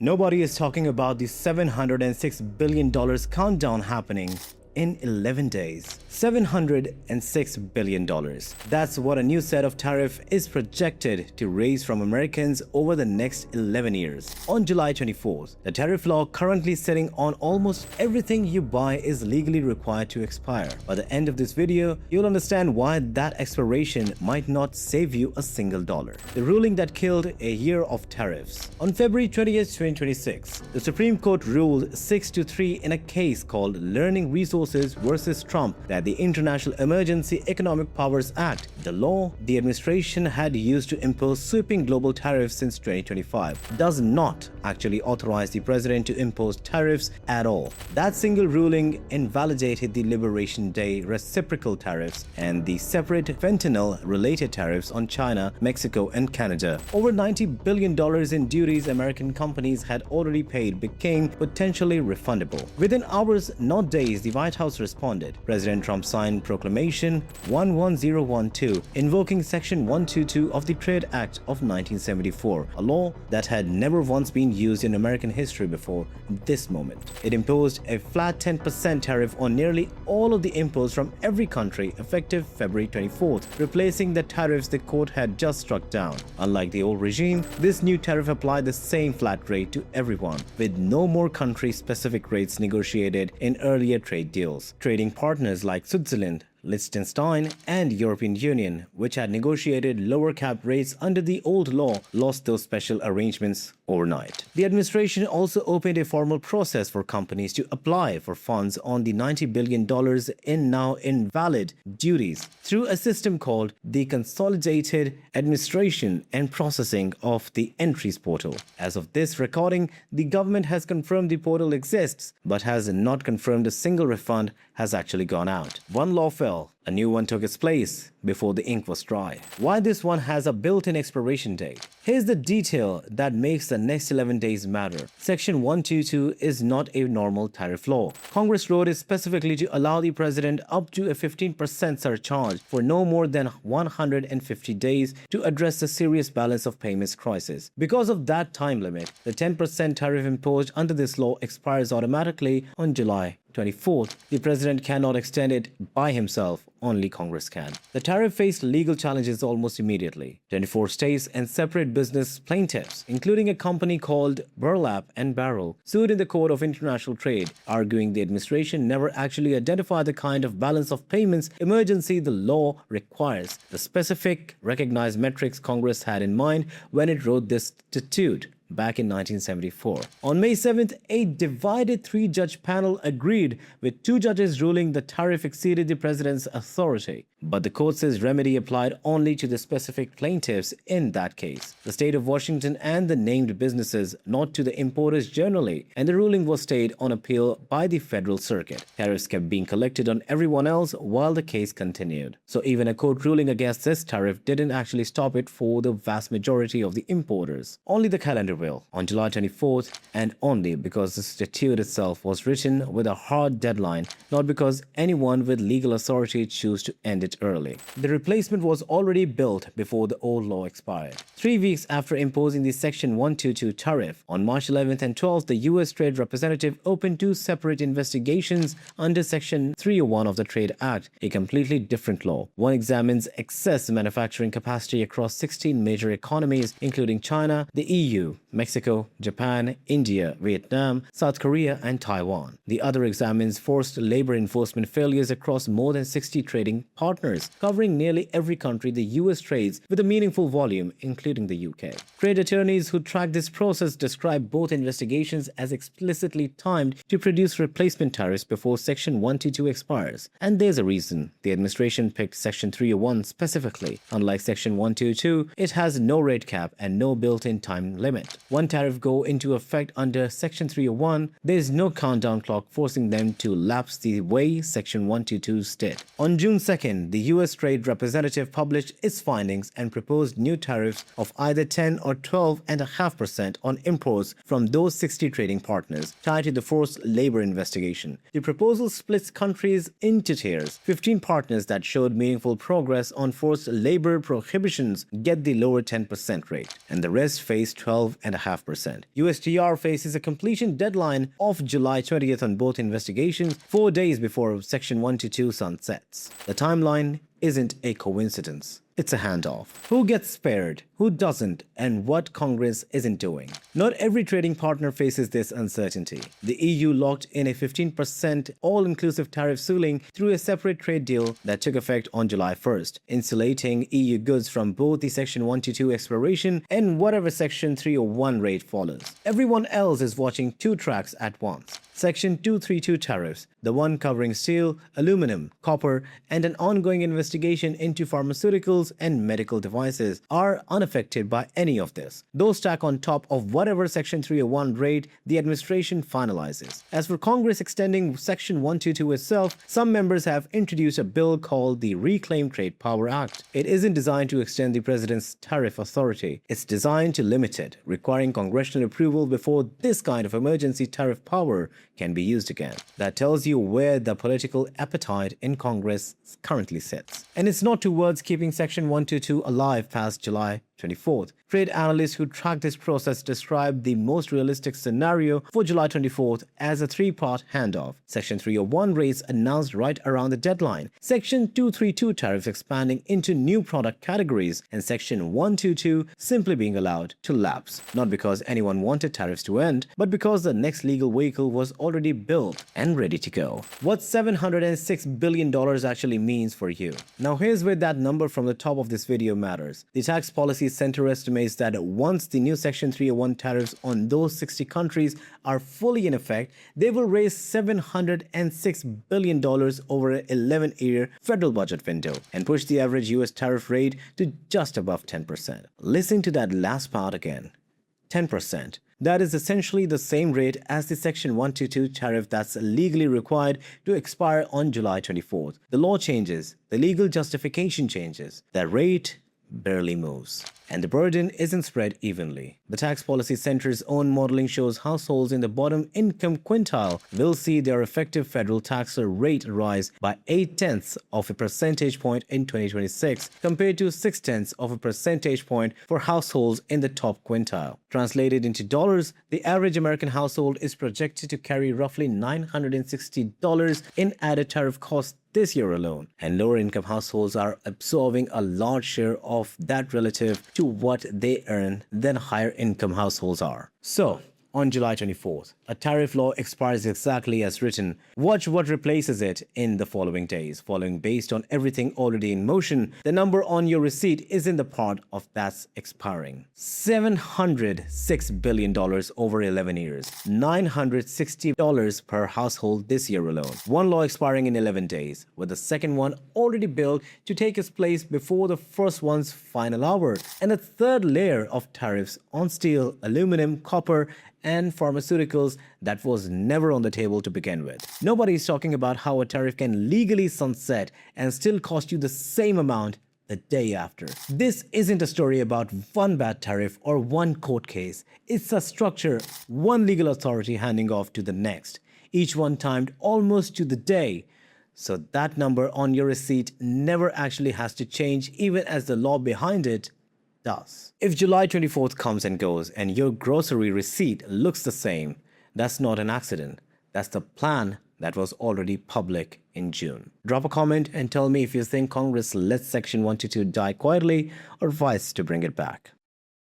Nobody is talking about the $706 billion countdown happening in 11 days. $706 billion. That's what a new set of tariff is projected to raise from Americans over the next 11 years. On July 24th, the tariff law currently sitting on almost everything you buy is legally required to expire. By the end of this video, you'll understand why that expiration might not save you a single dollar. The ruling that killed a year of tariffs. On February 20th, 2026, the Supreme Court ruled 6-3 in a case called Learning Resources versus Trump that the International Emergency Economic Powers Act, the law the administration had used to impose sweeping global tariffs since 2025, does not actually authorize the president to impose tariffs at all. That single ruling invalidated the Liberation Day reciprocal tariffs and the separate fentanyl-related tariffs on China, Mexico, and Canada. Over $90 billion in duties American companies had already paid became potentially refundable. Within hours, not days, the White House responded. President Trump signed Proclamation 11012, invoking Section 122 of the Trade Act of 1974, a law that had never once been used in American history before this moment. It imposed a flat 10% tariff on nearly all of the imports from every country effective February 24th, replacing the tariffs the court had just struck down. Unlike the old regime, this new tariff applied the same flat rate to everyone, with no more country-specific rates negotiated in earlier trade deals. Trading partners like Switzerland, Liechtenstein, and European Union, which had negotiated lower cap rates under the old law, lost those special arrangements overnight. The administration also opened a formal process for companies to apply for funds on the $90 billion in now invalid duties through a system called the Consolidated Administration and Processing of the Entries Portal. As of this recording, the government has confirmed the portal exists, but has not confirmed a single refund has actually gone out. One law fell, a new one took its place before the ink was dry. Why this one has a built-in expiration date? Here's the detail that makes the next 11 days matter. Section 122 is not a normal tariff law. Congress wrote it specifically to allow the president up to a 15% surcharge for no more than 150 days to address the serious balance of payments crisis. Because of that time limit, the 10% tariff imposed under this law expires automatically on July 24th. The president cannot extend it by himself, only Congress can. The tariff faced legal challenges almost immediately. 24 states and separate business plaintiffs, including a company called Burlap and Barrel, sued in the Court of International Trade, arguing the administration never actually identified the kind of balance of payments emergency the law requires, the specific recognized metrics Congress had in mind when it wrote this statute back in 1974. On May 7th, a divided three-judge panel agreed, with two judges ruling the tariff exceeded the president's authority. But the court says remedy applied only to the specific plaintiffs in that case, the state of Washington and the named businesses, not to the importers generally, and the ruling was stayed on appeal by the federal circuit. Tariffs kept being collected on everyone else while the case continued. So even a court ruling against this tariff didn't actually stop it for the vast majority of the importers. Only the calendar will. On July 24th, and only because the statute itself was written with a hard deadline, not because anyone with legal authority chose to end it early. The replacement was already built before the old law expired. 3 weeks after imposing the Section 122 tariff, on March 11th and 12th, the U.S. Trade Representative opened two separate investigations under Section 301 of the Trade Act, a completely different law. One examines excess manufacturing capacity across 16 major economies, including China, the EU, Mexico, Japan, India, Vietnam, South Korea, and Taiwan. The other examines forced labor enforcement failures across more than 60 trading partners, covering nearly every country the US trades with a meaningful volume, including the UK. Trade attorneys who tracked this process described both investigations as explicitly timed to produce replacement tariffs before Section 122 expires. And there's a reason. The administration picked Section 301 specifically. Unlike Section 122, it has no rate cap and no built-in time limit. One tariff go into effect under Section 301, there is no countdown clock forcing them to lapse the way Section 122 did. On June 2nd, the U.S. Trade Representative published its findings and proposed new tariffs of either 10 or 12.5% on imports from those 60 trading partners tied to the forced labor investigation. The proposal splits countries into tiers. 15 partners that showed meaningful progress on forced labor prohibitions get the lower 10% rate, and the rest face 12.5%. 6.5%. USTR faces a completion deadline of July 20th on both investigations, 4 days before Section 122 sunsets. The timeline isn't a coincidence. It's a handoff. Who gets spared, who doesn't, and what Congress isn't doing. Not every trading partner faces this uncertainty. The EU locked in a 15% all-inclusive tariff ceiling through a separate trade deal that took effect on July 1st, insulating EU goods from both the Section 122 expiration and whatever Section 301 rate follows. Everyone else is watching two tracks at once. Section 232 tariffs, the one covering steel, aluminum, copper, and an ongoing investigation into pharmaceuticals and medical devices, are unaffected by any of this. Those stack on top of whatever Section 301 rate the administration finalizes. As for Congress extending Section 122 itself, some members have introduced a bill called the Reclaimed Trade Power Act. It isn't designed to extend the president's tariff authority. It's designed to limit it, requiring congressional approval before this kind of emergency tariff power can be used again. That tells you where the political appetite in Congress currently sits. And it's not towards keeping Section 122 alive past July 24th. Trade analysts who track this process describe the most realistic scenario for July 24th as a three-part handoff. Section 301 rates announced right around the deadline, Section 232 tariffs expanding into new product categories, and Section 122 simply being allowed to lapse. Not because anyone wanted tariffs to end, but because the next legal vehicle was already built and ready to go. What $706 billion actually means for you. Now here's where that number from the top of this video matters. The Tax Policy Center estimates that once the new Section 301 tariffs on those 60 countries are fully in effect, they will raise $706 billion over an 11-year federal budget window and push the average US tariff rate to just above 10%. Listen to that last part again. 10%. That is essentially the same rate as the Section 122 tariff that's legally required to expire on July 24th. The law changes, the legal justification changes, the rate barely moves. And the burden isn't spread evenly. The Tax Policy Center's own modeling shows households in the bottom income quintile will see their effective federal tax rate rise by 0.8 of a percentage point in 2026 compared to 0.6 of a percentage point for households in the top quintile. Translated into dollars, the average American household is projected to carry roughly $960 in added tariff costs this year alone, and lower income households are absorbing a large share of that relative to what they earn than higher income households are. So, on July 24th, a tariff law expires exactly as written. Watch what replaces it in the following days. Following based on everything already in motion, the number on your receipt is in the part of that's expiring. $706 billion over 11 years. $960 per household this year alone. One law expiring in 11 days, with the second one already built to take its place before the first one's final hour. And a third layer of tariffs on steel, aluminum, copper, and pharmaceuticals that was never on the table to begin with. Nobody is talking about how a tariff can legally sunset and still cost you the same amount the day after. This isn't a story about one bad tariff or one court case. It's a structure, one legal authority handing off to the next, each one timed almost to the day. So that number on your receipt never actually has to change, even as the law behind it does. If July 24th comes and goes and your grocery receipt looks the same, that's not an accident. That's the plan that was already public in June. Drop a comment and tell me if you think Congress lets Section 122 die quietly or fights to bring it back.